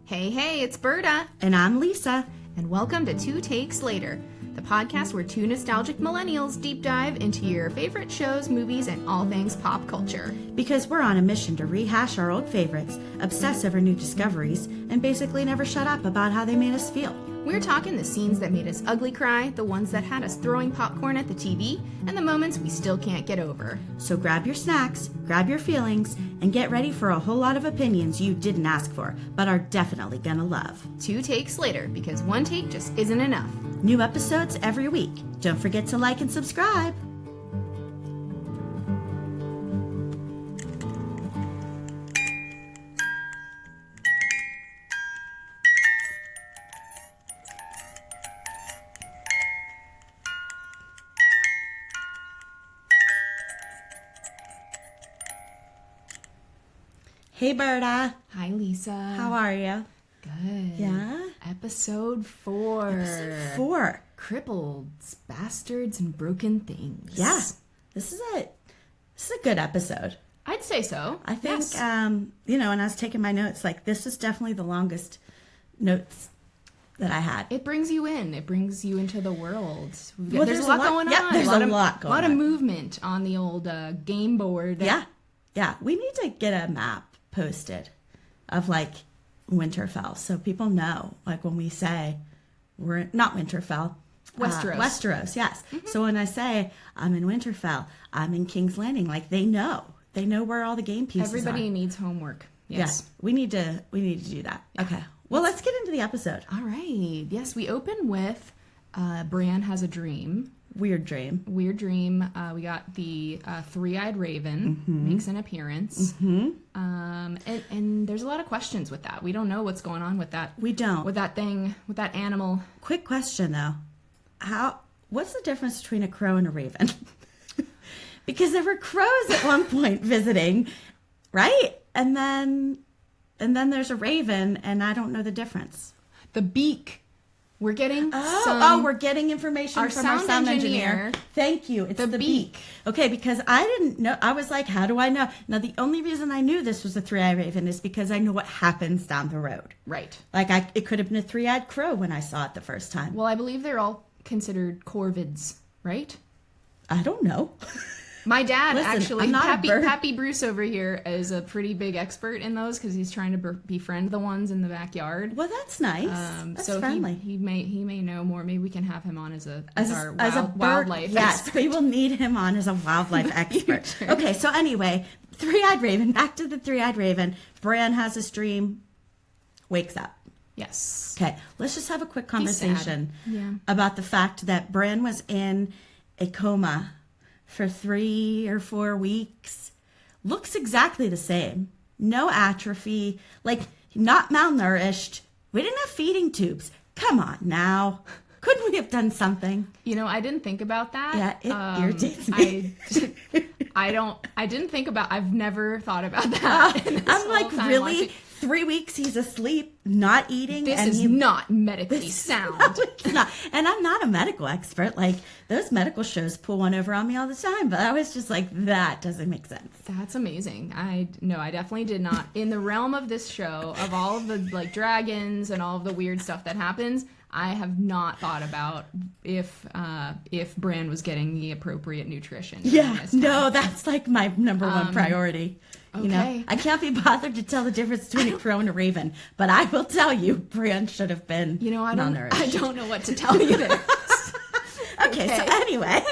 Hey, it's Berta. And I'm Lisa. And welcome to Two Takes Later, the podcast where two nostalgic millennials deep dive into your favorite shows, movies, and all things pop culture. Because we're on a mission to rehash our old favorites, obsess over new discoveries, and basically never shut up about how they made us feel. We're talking the scenes that made us ugly cry, the ones that had us throwing popcorn at the TV, and the moments we still can't get over. So grab your snacks, grab your feelings, and get ready for a whole lot of opinions you didn't ask for, but are definitely gonna love. Two takes later, because one take just isn't enough. New episodes every week. Don't forget to like and subscribe. Hey, Berta. Hi, Lisa. How are you? Good. Yeah? Episode 4. Cripples, Bastards, and Broken Things. Yeah. This is a good episode. I'd say so. I think, yes. when I was taking my notes, this is definitely the longest notes that I had. It brings you in. It brings you into the world. Well, there's a lot going on. Yeah, there's a lot going on. A lot of movement on the old game board. Yeah. We need to get a map posted of Winterfell so people know, when we say we're not Winterfell, Westeros, yes. Mm-hmm. So when I say I'm in Winterfell, I'm in King's Landing, they know where all the game pieces Everybody are. needs homework. Yes. Yeah, we need to do that. Yeah. Okay. Well, let's get into the episode. All right. Yes, we open with Bran has a dream. Weird dream. We got the three-eyed raven makes an appearance. Mm-hmm. And there's a lot of questions with that. We don't know what's going on with that. We don't. With that thing, with that animal. Quick question, though. What's the difference between a crow and a raven? Because there were crows at one point visiting, right? And then there's a raven, and I don't know the difference. The beak. We're getting we're getting information from our sound engineer. Thank you. It's the beak. Okay, because I didn't know. I was like, how do I know? Now, the only reason I knew this was a three-eyed raven is because I know what happens down the road. Right. It could have been a three-eyed crow when I saw it the first time. Well, I believe they're all considered corvids, right? I don't know. My dad, actually, Pappy Bruce over here, is a pretty big expert in those because he's trying to befriend the ones in the backyard. Well, that's nice. That's so friendly. He may know more. Maybe we can have him on as a wildlife expert. Yes, we will need him on as a wildlife expert. Sure. Okay, so anyway, three-eyed raven. Back to the three-eyed raven. Bran has his dream, wakes up. Yes. Okay, let's just have a quick conversation about the fact that Bran was in a coma for 3 or 4 weeks. Looks exactly the same. No atrophy. Not malnourished. We didn't have feeding tubes. Come on now. Couldn't we have done something? I didn't think about that. Yeah, it irritates me. I've never thought about that. I'm really? 3 weeks he's asleep, not eating. This is not medically sound. No, it's not. And I'm not a medical expert. Those medical shows pull one over on me all the time. But I was just that doesn't make sense. That's amazing. I definitely did not. In the realm of this show, of all of the dragons and all of the weird stuff that happens, I have not thought about if Bran was getting the appropriate nutrition. Yeah, no, that's my number one priority. Okay. I can't be bothered to tell the difference between a crow and a raven, but I will tell you, Bran should have been malnourished. I don't know what to tell you there. Okay, so anyway.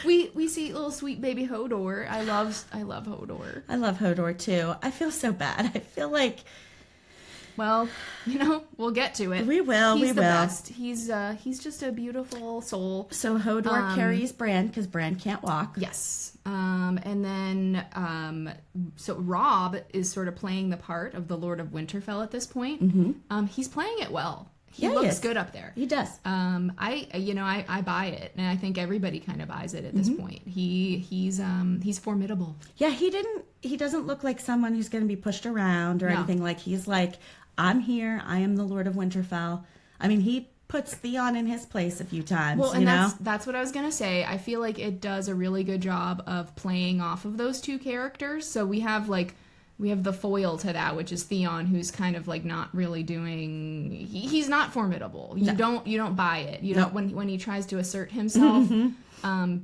We see little sweet baby Hodor. I love Hodor. I love Hodor too. I feel so bad. I feel well, we'll get to it. We will. He's the best. He's just a beautiful soul. So Hodor carries Bran because Bran can't walk. Yes. And then so Robb is sort of playing the part of the Lord of Winterfell at this point. Mm-hmm. He's playing it well. He Yeah, looks good up there. He does. I buy it, and I think everybody kind of buys it at this point. He's formidable. Yeah, he doesn't look like someone who's going to be pushed around or anything. He's I'm here. I am the Lord of Winterfell. I mean, he puts Theon in his place a few times. Well, and that's what I was gonna say. I feel like it does a really good job of playing off of those two characters. So we have we have the foil to that, which is Theon, who's kind of like not really doing. He's not formidable. You don't buy it. You don't when he tries to assert himself.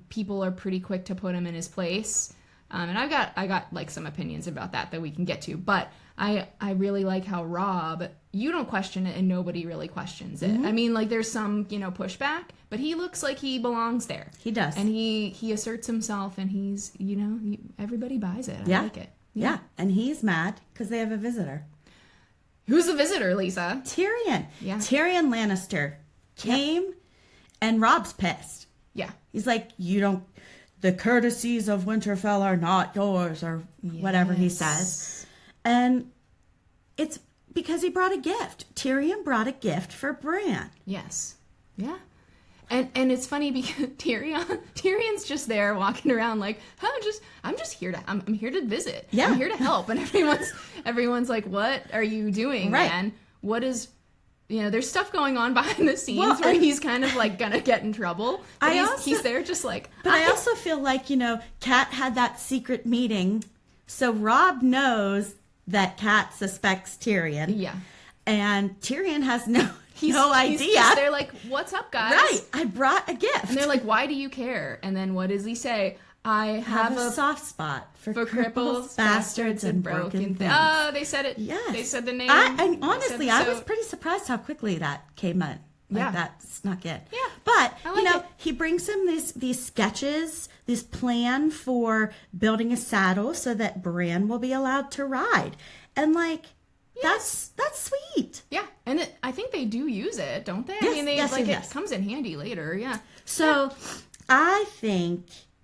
People are pretty quick to put him in his place. And I got like some opinions about that we can get to, but I really like how Robb, you don't question it and nobody really questions it. I mean, like there's some, pushback, but he looks like he belongs there. He does. And he asserts himself and he's, everybody buys it. I like it. Yeah. And he's mad because they have a visitor. Who's the visitor, Lisa? Tyrion. Yeah. Tyrion Lannister came and Robb's pissed. Yeah. He's like, the courtesies of Winterfell are not yours, or whatever he says. And it's because he brought a gift. Tyrion brought a gift for Bran. Yes. Yeah. And it's funny because Tyrion's just there walking around like, I'm just here to I'm here to visit. Yeah. I'm here to help. And everyone's like, what are you doing, man? What is there's stuff going on behind the scenes where he's kind of like gonna get in trouble. But he's there just like. But I also feel like, Kat had that secret meeting, so Robb knows that Kat suspects Tyrion. Yeah. And Tyrion has no idea. He's just there like, what's up, guys? Right. I brought a gift. And they're like, why do you care? And then what does he say? I have a soft spot for cripples, bastards, and broken things. Oh, they said it. Yes. They said the name. And honestly, I was pretty surprised how quickly that came in. Like that snuck in. Yeah. But, he brings him these sketches, this plan for building a saddle so that Bran will be allowed to ride. And that's sweet. Yeah. And I think they do use it, don't they? Yes, I mean, it comes in handy later. Yeah. So I think,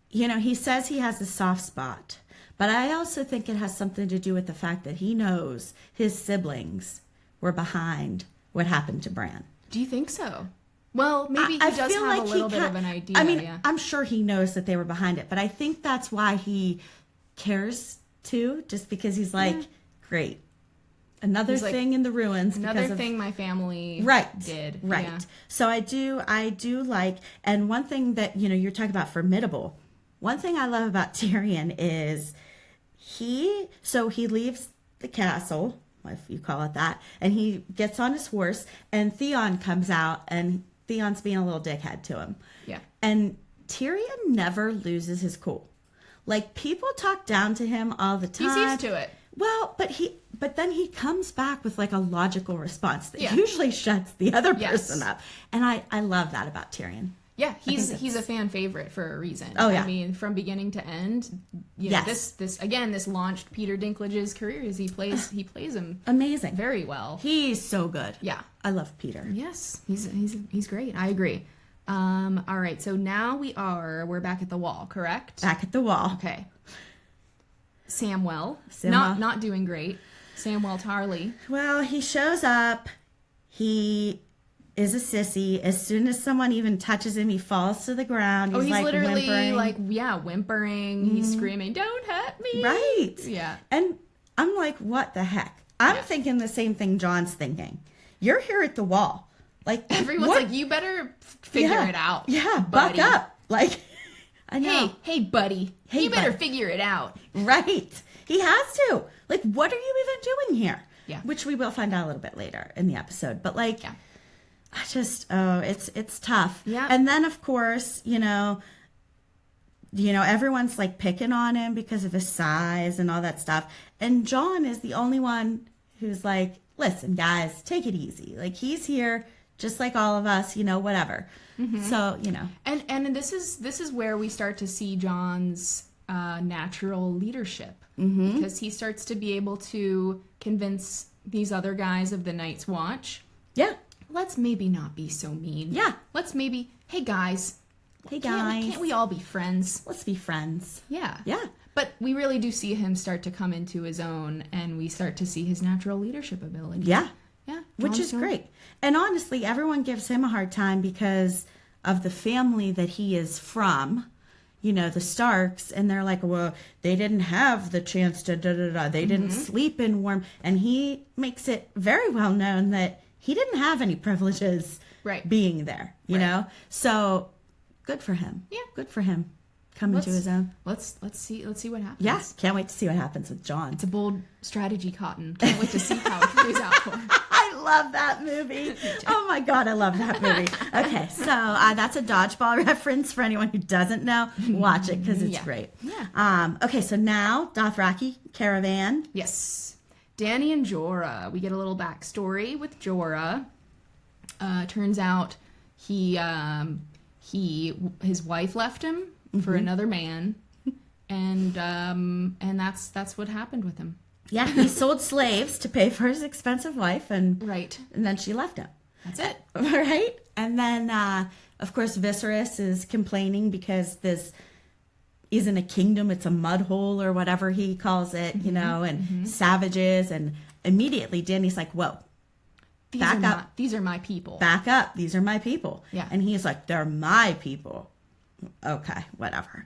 he says he has a soft spot, but I also think it has something to do with the fact that he knows his siblings were behind what happened to Bran. Do you think so? Well, maybe he does have a little bit of an idea. I mean, I'm sure he knows that they were behind it, but I think that's why he cares too, just because he's like, great. Another thing in the ruins. Another thing my family did. Right. Yeah. So I do like, and one thing that, you're talking about formidable. One thing I love about Tyrion is he leaves the castle, if you call it that, and he gets on his horse, and Theon comes out, and Theon's being a little dickhead to him. Yeah. And Tyrion never loses his cool. Like, people talk down to him all the time. He's used to it. Well, but then he comes back with like a logical response that usually shuts the other person up. And I love that about Tyrion. Yeah, he's a fan favorite for a reason. Oh yeah. I mean, from beginning to end, this launched Peter Dinklage's career as he plays him amazing, very well. He's so good. Yeah, I love Peter. Yes, he's great. I agree. All right, so now we're back at the wall, correct? Back at the wall. Okay. Samwell. Not doing great. Samwell Tarly. Well, he shows up. He is a sissy. As soon as someone even touches him, he falls to the ground. He's like literally whimpering. Whimpering. He's screaming, "Don't hurt me!" Right. Yeah. And I'm like, what the heck? I'm thinking the same thing John's thinking. You're here at the wall. Like everyone's like, you better figure it out. Yeah, buddy. Buck up. Like, I know. Hey, buddy. You better figure it out. Right. He has to. Like, what are you even doing here? Yeah. Which we will find out a little bit later in the episode. But I just, it's tough. Yeah. And then of course, everyone's like picking on him because of his size and all that stuff. And John is the only one who's like, listen, guys, take it easy. Like, he's here just like all of us, whatever. Mm-hmm. So, And this is where we start to see John's natural leadership. Mm-hmm. Because he starts to be able to convince these other guys of the Night's Watch. Yeah. Let's maybe not be so mean. Yeah. Let's maybe, hey guys. Can't we all be friends? Let's be friends. Yeah. Yeah. But we really do see him start to come into his own, and we start to see his natural leadership ability. Yeah. Yeah. Which is great. And honestly, everyone gives him a hard time because of the family that he is from, the Starks, and they're like, well, they didn't have the chance to They didn't sleep in warm. And he makes it very well known that he didn't have any privileges being there, you know? So good for him. Yeah. Good for him. come into his own. Let's see what happens. Yeah, can't wait to see what happens with Jon. It's a bold strategy, Cotton. Can't wait to see how it plays out for him. I love that movie. Oh my God, I love that movie. Okay, so that's a dodgeball reference for anyone who doesn't know. Watch it because it's great. Yeah. Okay, so now Dothraki caravan. Yes. Dany and Jorah. We get a little backstory with Jorah. Turns out his wife left him for another man, and that's what happened with him. Yeah, he sold slaves to pay for his expensive wife, and then she left him. That's it. Right? And then, of course, Viserys is complaining because this isn't a kingdom, it's a mud hole or whatever he calls it, you know, and savages. And immediately Dany's like, whoa, back up. These are my people. Back up. These are my people. Yeah. And he's like, they're my people. Okay, whatever.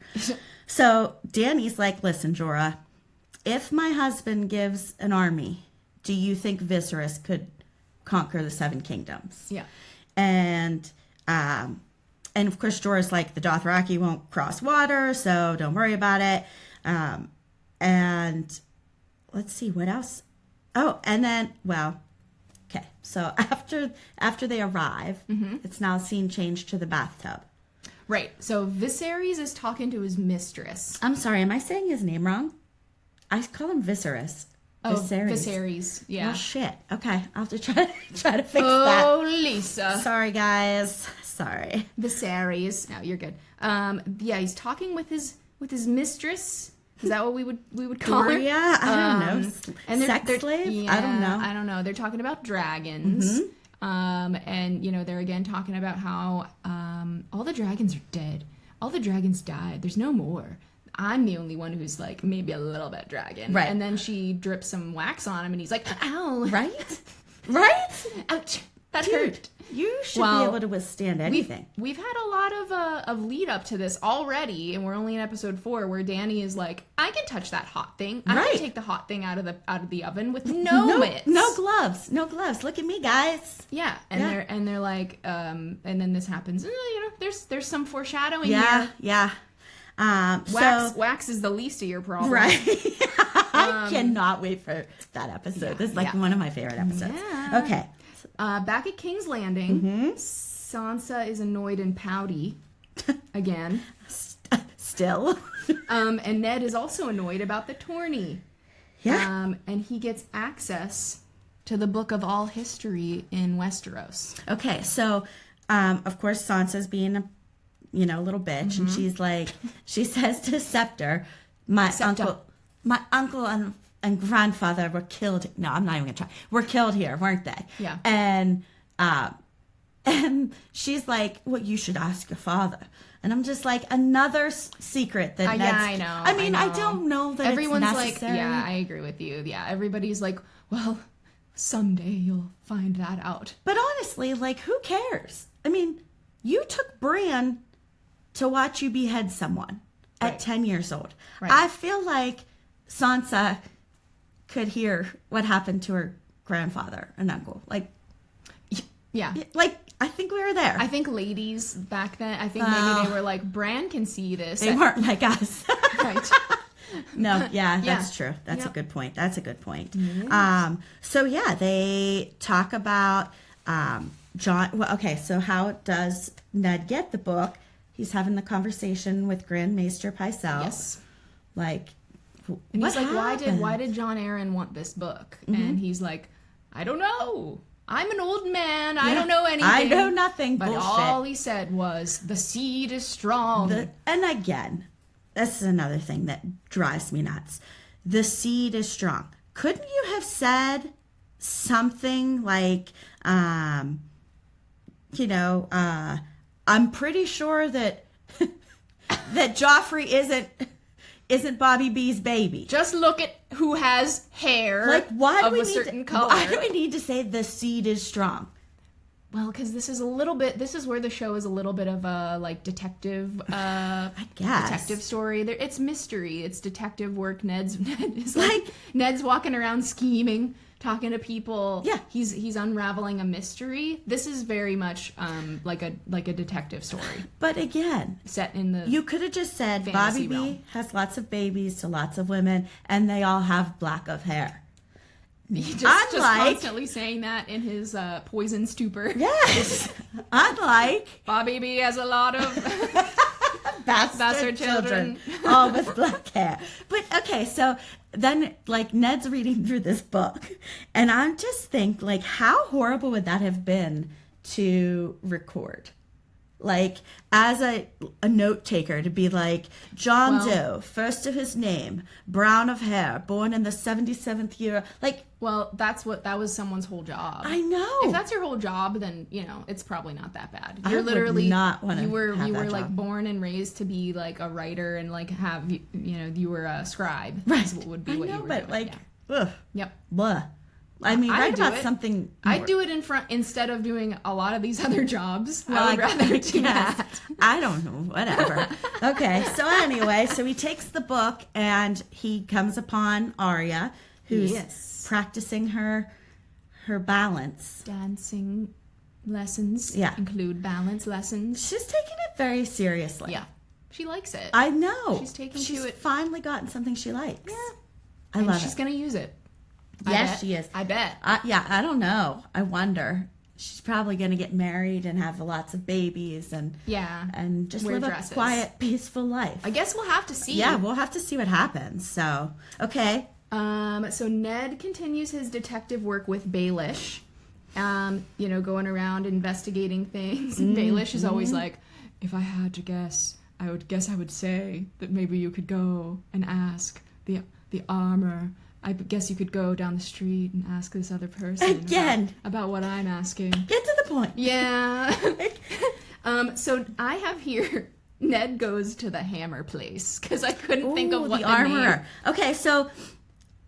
So Dany's like, listen, Jorah, if my husband gives an army, do you think Viserys could conquer the Seven Kingdoms? Yeah. And of course Jorah's like, the Dothraki won't cross water, so don't worry about it. And let's see what else. Oh, and then, well, okay. So after they arrive, it's now scene change to the bathtub. Right. So Viserys is talking to his mistress. I'm sorry, am I saying his name wrong? I call him Viserys. Oh, Viserys. Yeah. Oh shit. Okay, I'll have to try to fix that. Oh, Lisa. Sorry, guys. Sorry. Viserys. No, you're good. Yeah, he's talking with his mistress. Is that what we would call her? Yeah, I don't know. And sex slave? Yeah, I don't know. They're talking about dragons. And you know, they're again talking about how all the dragons are dead. All the dragons died. There's no more. I'm the only one who's like maybe a little bit dragon. Right. And then she drips some wax on him and he's like, ow. Right? Right? Ouch. That Dude, hurt. You should be able to withstand anything. We've had a lot of lead up to this already, and we're only in episode 4 where Dany is like, I can touch that hot thing. I can take the hot thing out of the oven with no mitts. No gloves. No gloves. Look at me, guys. Yeah. And they're like, and then this happens. You know, there's some foreshadowing here. Yeah. Wax is the least of your problems. Right. I cannot wait for that episode. This is like one of my favorite episodes. Yeah. Okay. Back at King's Landing, Sansa is annoyed and pouty again. Still. And Ned is also annoyed about the tourney. Yeah. And he gets access to the Book of All History in Westeros. Okay, so of course Sansa's being a little bitch, and she's like, she says to Scepter, my uncle and grandfather were killed. No, I'm not even gonna try. Were killed here, weren't they? Yeah. And she's like, well, you should ask your father. And I'm just like, another secret that Ned's... I know. I mean, I don't know that everyone's it's necessary. like, yeah, I agree with you. Yeah, everybody's like, well, someday you'll find that out. But honestly, like, who cares? I mean, you took Bran to watch you behead someone at 10 years old. Right. I feel like Sansa could hear what happened to her grandfather and uncle. Like, yeah. Like, I think we were there. I think ladies back then, I think maybe they were like, Bran can see this. They weren't like us. Right. No, that's true. That's a good point. That's a good point. So yeah, they talk about Jon. Well, okay, so how does Ned get the book? He's having the conversation with Grand Maester Pycelle. Yes. Like, and he's like, why did Jon Arryn want this book? And he's like, I don't know. I'm an old man. I don't know anything. I know nothing. But Bullshit. all he said was, the seed is strong. And again, this is another thing that drives me nuts. The seed is strong. Couldn't you have said something like, I'm pretty sure that that Joffrey isn't Bobby B's baby. Just look at who has hair like, why do of we a need certain to, color. Why do we need to say the seed is strong? Well, because this is where the show is a little bit of a, like, detective, I guess. detective story. It's mystery. It's detective work. Ned's walking around scheming talking to people. Yeah. He's unraveling a mystery. This is very much like a detective story. But again, set in the you could have just said fantasy Bobby realm. B has lots of babies to lots of women, and they all have black of hair. Just constantly saying that in his poison stupor. Yes. Unlike Bobby B has a lot of bastard children. All with black hair. But okay, so then like Ned's reading through this book, and I'm just think like how horrible would that have been to record? Like as a note taker to be like John Doe, first of his name, brown of hair, born in the 77th year. Like, well, that was someone's whole job. I know. If that's your whole job, then it's probably not that bad. You're literally not want to. You were like job. born and raised to be like a writer and like have you were a scribe. Right. Would be I what know, you were but doing. like, ugh, yep. Blah. I mean, I'd write do about it. something. I'd do it in front instead of doing a lot of these other jobs. Well, I would rather do that. I don't know, whatever. Okay, so anyway, so he takes the book and he comes upon Arya, who's practicing her balance. Dancing lessons include balance lessons. She's taking it very seriously. Yeah, she likes it. I know. She's finally gotten something she likes. Yeah, I love it. She's gonna use it. Yes, she is. I bet. I don't know. I wonder. She's probably going to get married and have lots of babies and just live a quiet, peaceful life. I guess we'll have to see. Yeah, we'll have to see what happens. So, okay. So Ned continues his detective work with Baelish. Going around investigating things. And Baelish is always like, if I had to guess, I would say that maybe you could go and ask the armor. I guess you could go down the street and ask this other person again about what I'm asking. Get to the point. Yeah. So I have here Ned goes to the hammer place because I couldn't think of what the armorer. Name. Okay, so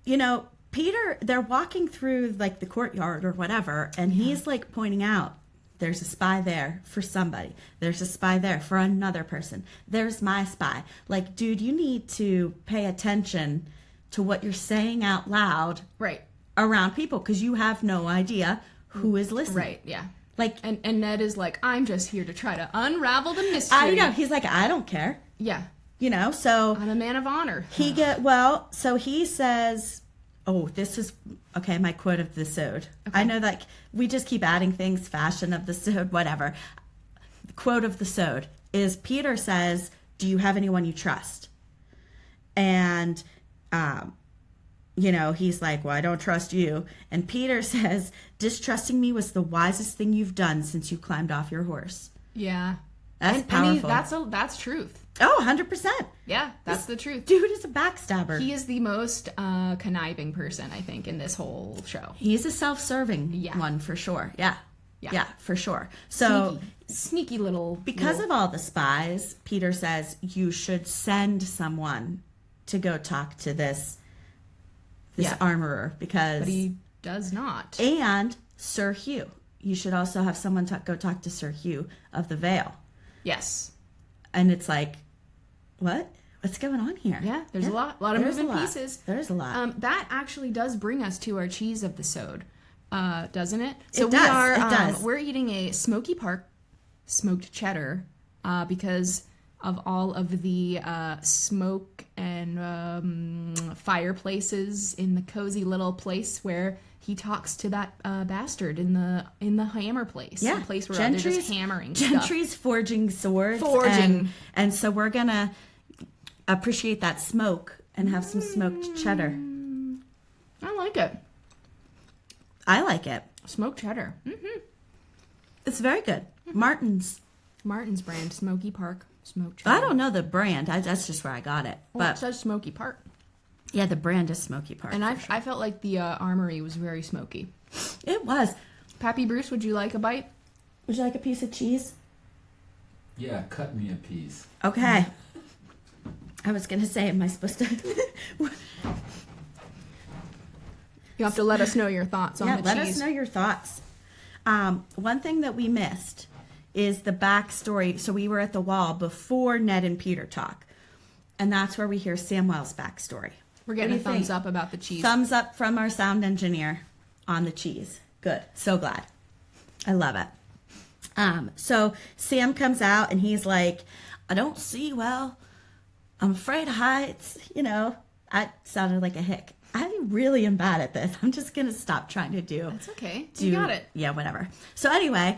Peter, they're walking through like the courtyard or whatever, and he's like pointing out. There's a spy there for somebody. There's a spy there for another person. There's my spy. Like, dude, you need to pay attention to what you're saying out loud around people because you have no idea who is listening. Right, yeah. Like, and Ned is like, I'm just here to try to unravel the mystery. I know. He's like, I don't care. Yeah. So I'm a man of honor. So he says, this is, okay, my quote of the sode. Okay. I know that we just keep adding things, fashion of the sode, whatever. The quote of the sode is Peter says, do you have anyone you trust? And he's like, well, I don't trust you. And Peter says, distrusting me was the wisest thing you've done since you climbed off your horse. Yeah. That's powerful. That's truth. Oh, 100%. Yeah, that's the truth. Dude is a backstabber. He is the most conniving person, I think, in this whole show. He's a self-serving one for sure. Yeah. Yeah, for sure. So sneaky little. Because of all the spies, Peter says you should send someone to go talk to this armorer but he does not. And Sir Hugh. You should also have someone go talk to Sir Hugh of the Vale. Yes. And it's like, what? What's going on here? Yeah, there's a lot of moving pieces. There's a lot. That actually does bring us to our cheese of the sode, doesn't it? So it does. We're eating a Smoky Park smoked cheddar because of all of the smoke and fireplaces in the cozy little place where he talks to that bastard in the hammer place. Yeah, the place where they're just hammering Gentry's stuff. forging swords. And so we're gonna appreciate that smoke and have some smoked cheddar. I like it. I like it. Smoked cheddar. Mm-hmm. It's very good. Martin's brand, Smoky Park smoked cheddar. I don't know the brand. That's just where I got it. Well, it says Smoky Park. Yeah, the brand is Smoky Park. And I felt like the armory was very smoky. It was. Pappy Bruce, would you like a bite? Would you like a piece of cheese? Yeah, cut me a piece. Okay. I was going to say, am I supposed to... You have to let us know your thoughts on the cheese. Yeah, let us know your thoughts. One thing that we missed is the backstory. So we were at the wall before Ned and Peter talk. And that's where we hear Samwell's backstory. We're getting a thumbs up about the cheese. Thumbs up from our sound engineer. on the cheese. Good. So glad. I love it. So Sam comes out and he's like, I don't see well. I'm afraid of heights. You know, I sounded like a hick. I really am bad at this. I'm just going to stop trying to do. That's okay. You got it. Yeah, whatever. So anyway,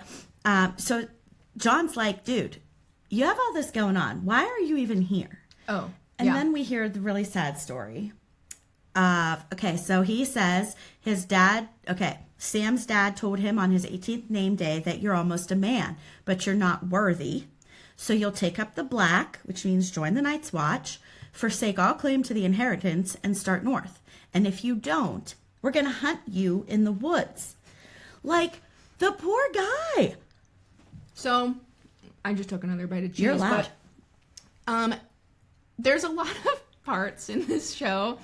so John's like, dude, you have all this going on. Why are you even here? Oh, and then we hear the really sad story. Okay, so he says Sam's dad told him on his 18th name day that you're almost a man, but you're not worthy. So you'll take up the black, which means join the Night's Watch, forsake all claim to the inheritance, and start north. And if you don't, we're going to hunt you in the woods. Like, the poor guy. So, I just took another bite of cheese. You're loud. But, there's a lot of parts in this show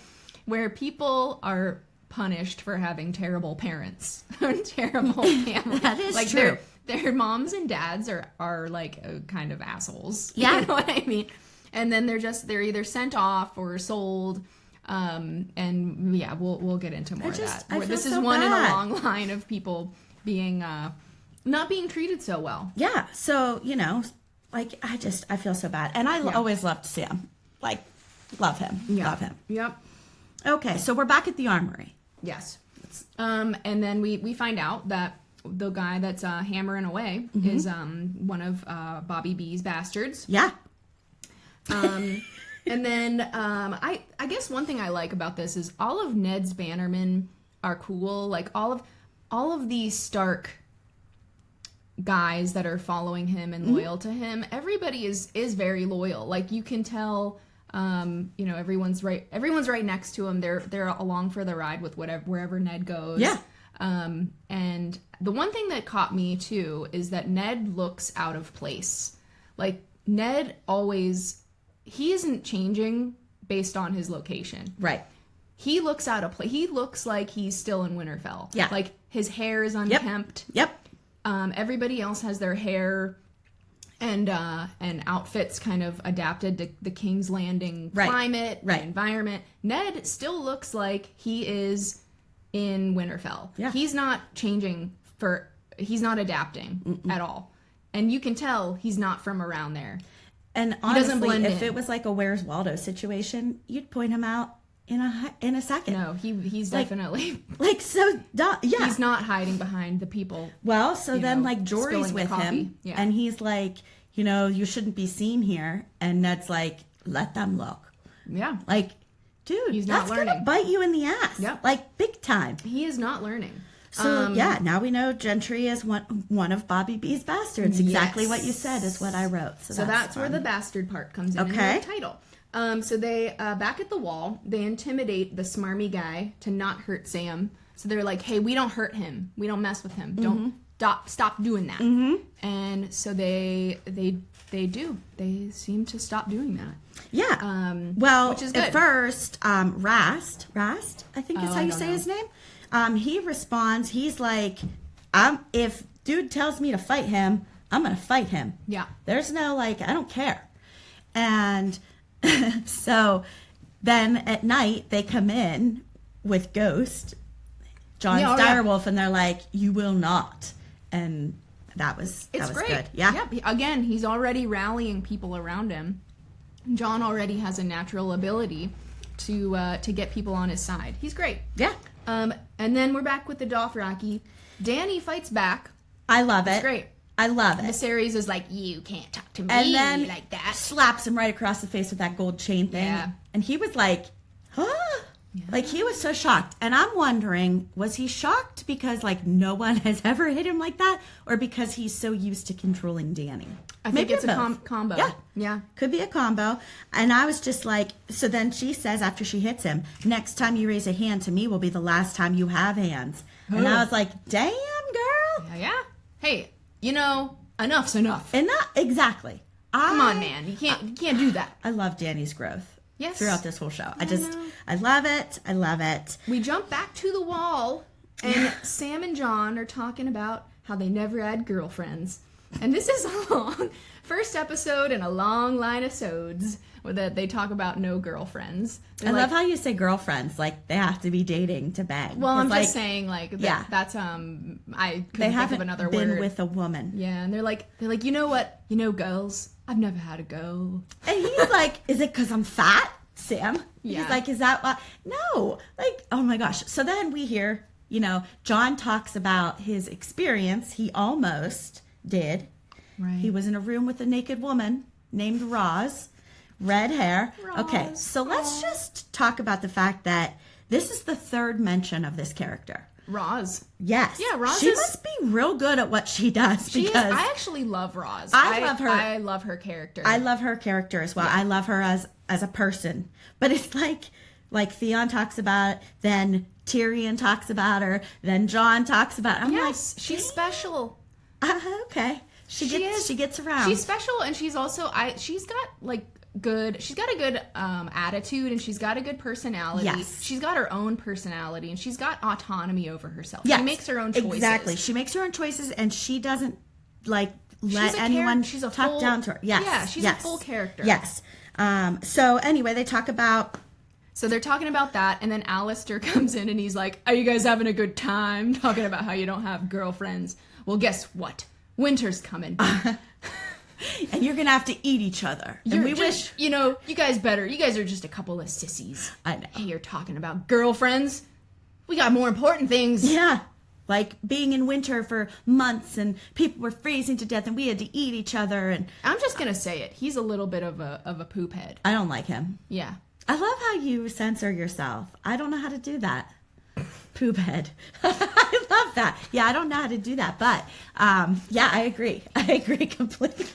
where people are punished for having terrible parents or terrible families. That is like true. Their moms and dads are like kind of assholes. Yeah. You know what I mean? And then they're either sent off or sold. And yeah, we'll get into more of that. This is one in a long line of people being not being treated so well. Yeah. So, you know, like I feel so bad. And I always loved Sam. Like, love him. Yeah. Love him. Yep. Okay, so we're back at the armory. Yes. And then we find out that the guy that's hammering away is one of Bobby B's bastards. Yeah. And then I guess one thing I like about this is all of Ned's bannermen are cool. Like all of these Stark guys that are following him and loyal to him, everybody is very loyal. Like you can tell, you know, everyone's right next to him. They're along for the ride with wherever Ned goes. Yeah. And the one thing that caught me too is that Ned looks out of place. Like Ned he isn't changing based on his location. Right. He looks out of place. He looks like he's still in Winterfell. Yeah. Like his hair is unkempt. Yep. Everybody else has their hair and outfits kind of adapted to the King's Landing climate, environment. Ned still looks like he is in Winterfell. Yeah. He's not changing he's not adapting at all. And you can tell he's not from around there. And he doesn't honestly, blend if in. it was like a Where's Waldo situation, you'd point him out in a second. No, he's definitely like so dumb. Yeah. He's not hiding behind the people. Well, so then like Jory's spilling the with coffee. him Yeah. and he's like, you know, you shouldn't be seen here. And Ned's like, let them look. Yeah. Like, dude, He's not that's learning. gonna bite you in the ass. Yep. Like big time. He is not learning. So yeah, now we know Gentry is one of Bobby B's bastards. Exactly Yes. what you said is what I wrote. So that's fun. where the bastard part comes in Okay. the title. So they back at the wall, they intimidate the smarmy guy to not hurt Sam. So they're like, "Hey, we don't hurt him. We don't mess with him. Don't stop doing that." And so they do. They seem to stop doing that. Yeah. Well, which is good. at first, Rast, I think is how you say his name. He responds. He's like, if dude tells me to fight him, I'm gonna fight him. Yeah. There's no like, I don't care. And so then at night they come in with Ghost, John's direwolf, and they're like, "You will not." And that was great. Good. Yeah. Yep. Again, he's already rallying people around him. John already has a natural ability to get people on his side. He's great. Yeah. And then we're back with the Dothraki. Danny fights back. I love it. It's great. I love it. Viserys is like, "You can't talk to me And then like that." slaps him right across the face with that gold chain thing. Yeah. And he was like, huh? Yeah. Like he was so shocked. And I'm wondering, was he shocked because like no one has ever hit him like that? Or because he's so used to controlling Danny? I think it's a combo. Yeah. Yeah. Could be a combo. And I was just like, so then she says after she hits him, "Next time you raise a hand to me will be the last time you have hands." And I was like, damn, girl. Yeah. Hey, you know, enough's enough. And not exactly. Come on, man. You can't do that. I love Danny's growth. Yes. Throughout this whole show. I love it. I love it. We jump back to the wall, and Sam and John are talking about how they never had girlfriends. And this is a long First episode in a long line of sods that they talk about no girlfriends. I love how you say girlfriends, like they have to be dating to bang. Well, I'm just saying, like, that's I couldn't think of another been word. With a woman. Yeah, and they're like, you know what? You know, girls. I've never had a girl. And he's like, is it because I'm fat, Sam? Yeah. He's like, is that why? No. Like, oh my gosh. So then we hear, John talks about his experience. He almost did. Right. He was in a room with a naked woman named Roz, red hair. Roz. Okay, so let's just talk about the fact that this is the third mention of this character. Roz. Yes. Yeah, Roz She must be real good at what she does. She is. Because I actually love Roz. I love her. I love her character. I love her character as well. Yeah. I love her as a person. But it's like Theon talks about it, then Tyrion talks about her, then John talks about it. I'm yes, like, she's special. Okay. She gets around. She's special, and she's also she's got a good attitude, and she's got a good personality. Yes. She's got her own personality, and she's got autonomy over herself. Yes. She makes her own choices. Exactly. She makes her own choices, and she doesn't let anyone talk down to her. Yes. Yeah, she's a full character. Yes. So anyway, they talk about. So they're talking about that, and then Alistair comes in, and he's like, "Are you guys having a good time talking about how you don't have girlfriends? Well, guess what? Winter's coming." And you're gonna have to eat each other. And we wish, you guys are just a couple of sissies. I know. Hey, you're talking about girlfriends. We got more important things. Yeah, like being in winter for months and people were freezing to death and we had to eat each other. And I'm just gonna say it. He's a little bit of a poop head. I don't like him. Yeah. I love how you censor yourself. I don't know how to do that. Poop head. I love that. Yeah, I don't know how to do that, but yeah, I agree. I agree completely.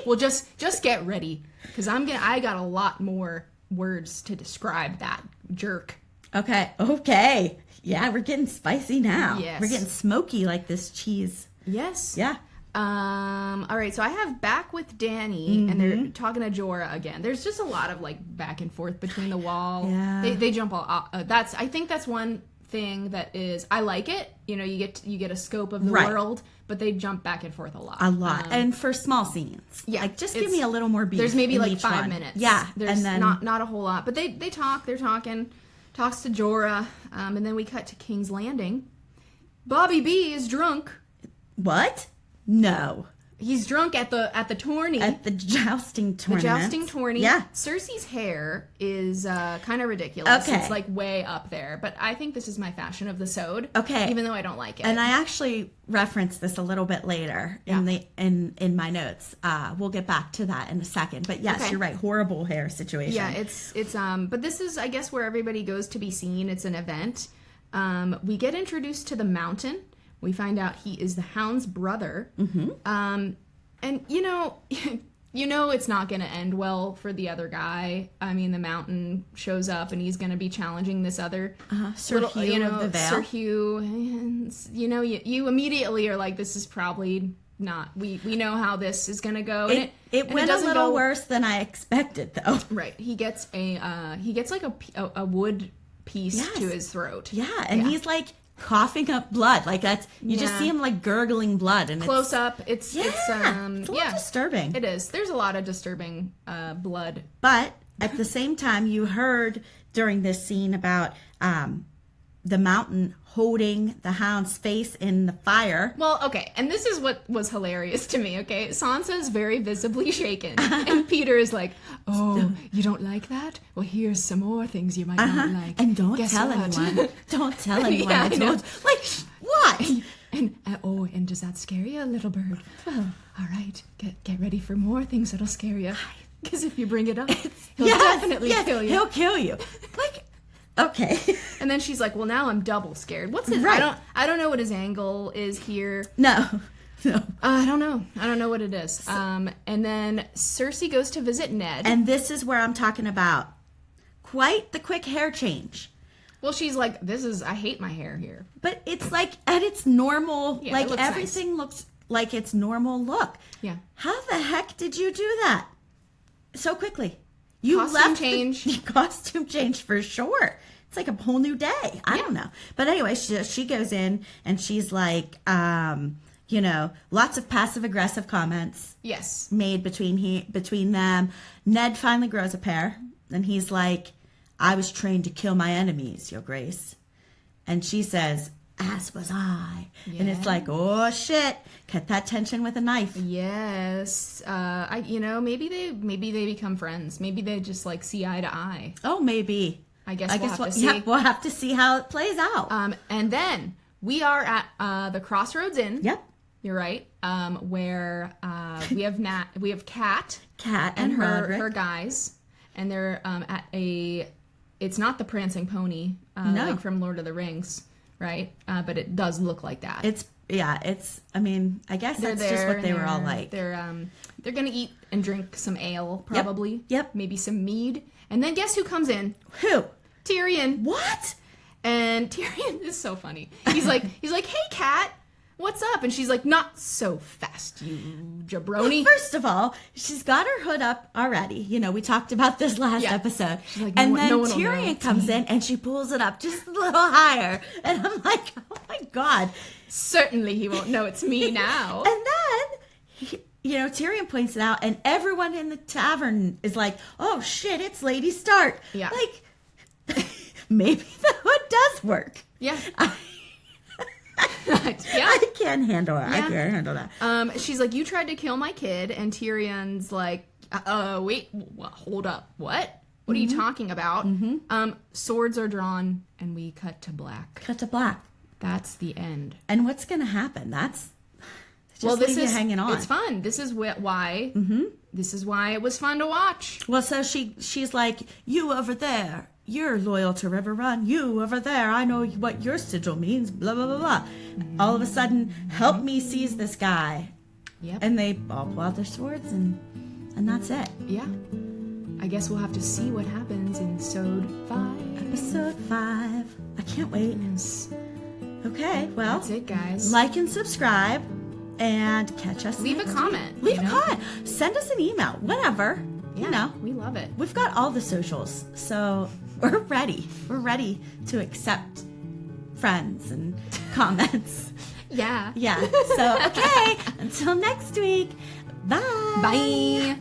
Well, just get ready, because I got a lot more words to describe that jerk. Okay. Yeah, we're getting spicy now. Yes. We're getting smoky like this cheese. Yes. Yeah. All right, so I have back with Dany, and they're talking to Jorah again. There's just a lot of back and forth between the wall. Yeah. They jump all. I think that's one thing that is, I like it. You get a scope of the world, but they jump back and forth a lot. And for small scenes. Yeah, just give me a little more beef. There's maybe in each 5 one. minutes. Yeah, there's and then not a whole lot, but they talk. They're talking. Talks to Jorah, and then we cut to King's Landing. Bobby B is drunk. What? No. He's drunk at the tourney. At the jousting tournament. The jousting tourney. Yeah. Cersei's hair is kind of ridiculous. Okay. It's way up there. But I think this is my fashion of the sode. Okay. Even though I don't like it. And I actually referenced this a little bit later in my notes. We'll get back to that in a second. But yes, You're right. Horrible hair situation. Yeah, it's but this is, I guess, where everybody goes to be seen. It's an event. We get introduced to the Mountain. We find out he is the Hound's brother. Mm-hmm. And it's not going to end well for the other guy. I mean, the Mountain shows up and he's going to be challenging this other Sir Hugh of the Vale. Sir Hugh. And, you immediately are like, this is probably not. We know how this is going to go. It went a little worse than I expected, though. Right. He gets a wood piece to his throat. Yeah, and he's coughing up blood, that's you just see him gurgling blood, and close up. It's a little disturbing. It is. There's a lot of disturbing blood. But at the same time, you heard during this scene about the Mountain holding the Hound's face in the fire. Well, okay, and this is what was hilarious to me. Okay, Sansa is very visibly shaken, and Peter is like, "Oh, you don't like that? Well, here's some more things you might not like, and don't tell anyone. Don't tell anyone. Yeah, I know. What? And does that scare you, little bird? Well, all right, get ready for more things that'll scare you, because if you bring it up, he'll definitely kill you. He'll kill you. Okay. And then she's like, well, now I'm double scared. What's his... Right. I don't know what his angle is here. No. I don't know what it is. And then Cersei goes to visit Ned. And this is where I'm talking about quite the quick hair change. Well, she's like, I hate my hair here. But it's at its normal, it looks everything nice. Looks like its normal look. Yeah. How the heck did you do that so quickly? Costume change. The costume change for sure. It's like a whole new day. I don't know. But anyway, she goes in and she's like, lots of passive aggressive comments. Yes. Made between them. Ned finally grows a pair, and he's like, I was trained to kill my enemies, Your Grace. And she says, as was I. Yeah. And it's like, oh shit, cut that tension with a knife. Yes. Maybe they become friends. Maybe they just like see eye to eye. Oh, maybe. I guess we'll have to see. Yeah, we'll have to see how it plays out. And then we are at the Crossroads Inn. Yep. You're right. Where we have Kat and her guys, and they're at a. It's not the Prancing Pony, like from Lord of the Rings, right? But it does look like that. I mean, I guess that's just what they were all like. They're gonna eat and drink some ale, probably. Yep. Maybe some mead, and then guess who comes in? Who? Tyrion. What? And Tyrion is so funny. He's like, hey, Kat. What's up? And she's like, not so fast, you jabroni. Well, first of all, she's got her hood up already. We talked about this last episode. She's like, and then Tyrion comes in and she pulls it up just a little higher. And I'm like, oh my God. Certainly he won't know it's me now. And then, Tyrion points it out and everyone in the tavern is like, oh shit, it's Lady Stark. Yeah. Like, maybe the hood does work. Yeah. I can't handle it. Yeah. I can't handle that. She's like, you tried to kill my kid, and Tyrion's like, wait, hold up, what? What are you talking about? Mm-hmm. Swords are drawn, and we cut to black. Cut to black. That's the end. And what's going to happen? That's just this is hanging on. It's fun. This is why. Mm-hmm. This is why it was fun to watch. Well, so she's like, you over there. You're loyal to River Run. You over there. I know what your sigil means. Blah, blah, blah, blah. All of a sudden, help me seize this guy. Yep. And they all pull out their swords, and that's it. Yeah. I guess we'll have to see what happens in Episode 5. Episode 5. I can't wait. Yes. Okay, well. That's it, guys. Like and subscribe, and catch us Leave a comment. Leave a comment. Send us an email. Whatever. Yeah, we love it. We've got all the socials, so we're ready. We're ready to accept friends and comments. Yeah. Yeah. So, okay. Until next week. Bye. Bye.